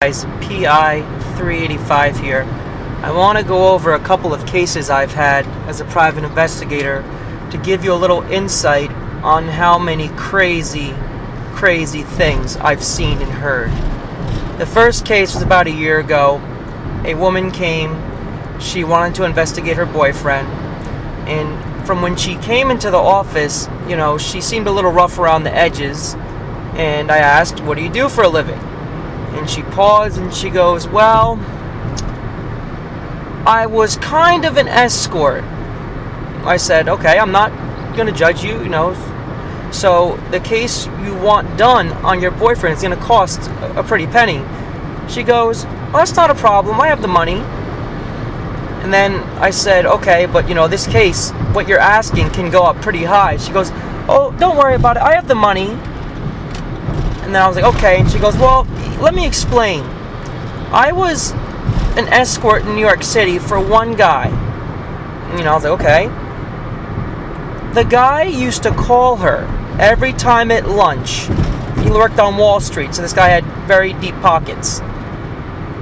Guys, PI 385 here. I want to go over a couple of cases I've had as a private investigator to give you a little insight on how many crazy things I've seen and heard. The first case was about a year ago. A woman came. She wanted to investigate her boyfriend, and from when she came into the office, she seemed a little rough around the edges, and I asked, "What do you do for a living?" And she paused and she goes, "Well, I was kind of an escort." I said, "Okay, I'm not going to judge you, So the case you want done on your boyfriend is going to cost a pretty penny." She goes, "Well, that's not a problem. I have the money." And then I said, "Okay, but this case, what you're asking can go up pretty high." She goes, "Oh, don't worry about it. I have the money." And then I was like, "Okay." And she goes, "Well, let me explain. I was an escort in New York City for one guy." And, I was like, "Okay." The guy used to call her every time at lunch. He worked on Wall Street, so this guy had very deep pockets.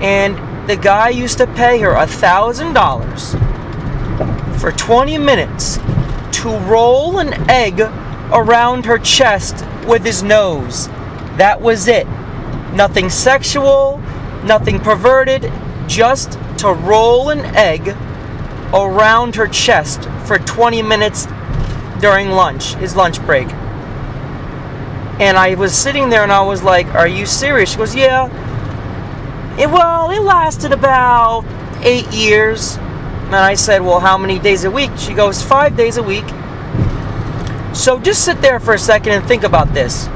And the guy used to pay her $1,000 for 20 minutes to roll an egg around her chest with his nose. That was it. Nothing sexual, nothing perverted, just to roll an egg around her chest for 20 minutes during lunch, his lunch break. And I was sitting there and I was like, "Are you serious?" She goes, "Yeah. It lasted about 8 years. And I said, "Well, how many days a week?" She goes, 5 days a week. So just sit there for a second and think about this.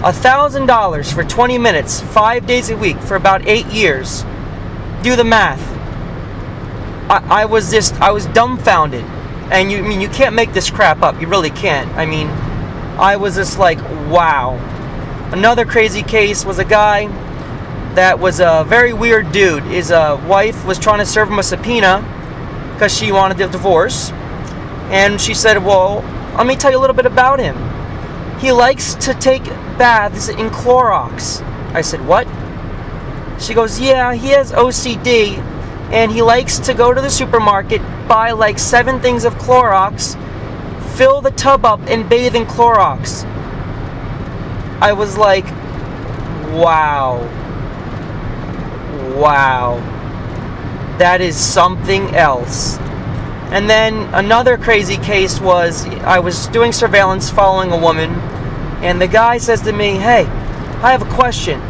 $1,000 for 20 minutes, 5 days a week for about 8 years. Do the math. I was dumbfounded. And you can't make this crap up. You really can't. I was just like, wow. Another crazy case was a guy that was a very weird dude. His wife was trying to serve him a subpoena because she wanted a divorce. And she said, "Well, let me tell you a little bit about him. He likes to take baths in Clorox." I said, "What?" She goes, "Yeah, he has OCD, and he likes to go to the supermarket, buy like 7 things of Clorox, fill the tub up, and bathe in Clorox." I was like, wow. That is something else. And then another crazy case was, I was doing surveillance following a woman, and the guy says to me, "Hey, I have a question.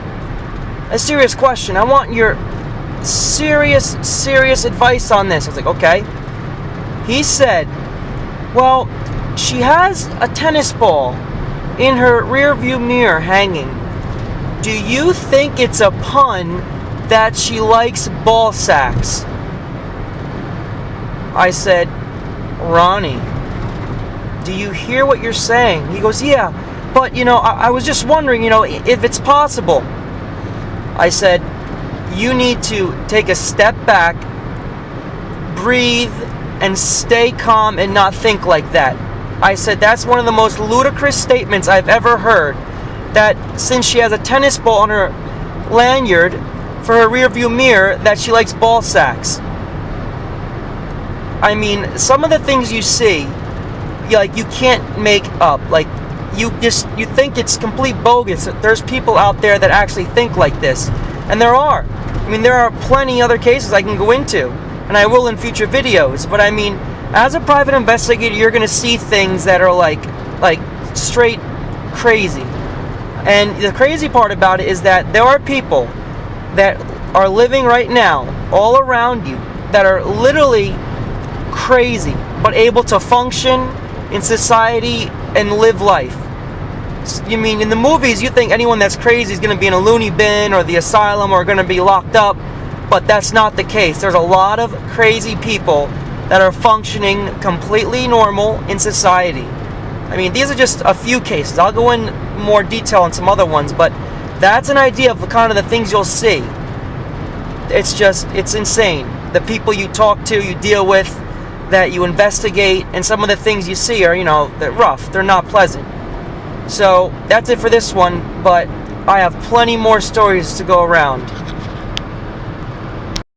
A serious question. I want your serious advice on this." I was like, "Okay." He said, "Well, she has a tennis ball in her rear view mirror hanging. Do you think it's a pun that she likes ball sacks?" I said, "Ronnie, do you hear what you're saying?" He goes, "Yeah, but I was just wondering, if it's possible." I said, "You need to take a step back, breathe, and stay calm and not think like that." I said, "That's one of the most ludicrous statements I've ever heard, that since she has a tennis ball on her lanyard for her rear view mirror, that she likes ball sacks." Some of the things you see, you can't make up. You think it's complete bogus. There's people out there that actually think like this. And there are. There are plenty other cases I can go into, and I will in future videos. But as a private investigator, you're going to see things that are like straight crazy. And the crazy part about it is that there are people that are living right now all around you that are literally crazy, but able to function in society and live life. In the movies, you think anyone that's crazy is going to be in a loony bin or the asylum or going to be locked up, but that's not the case. There's a lot of crazy people that are functioning completely normal in society. These are just a few cases. I'll go in more detail on some other ones, but that's an idea of kind of the things you'll see. It's insane. The people you talk to, you deal with, that you investigate, and some of the things you see are, they're rough. They're not pleasant. So that's it for this one, but I have plenty more stories to go around.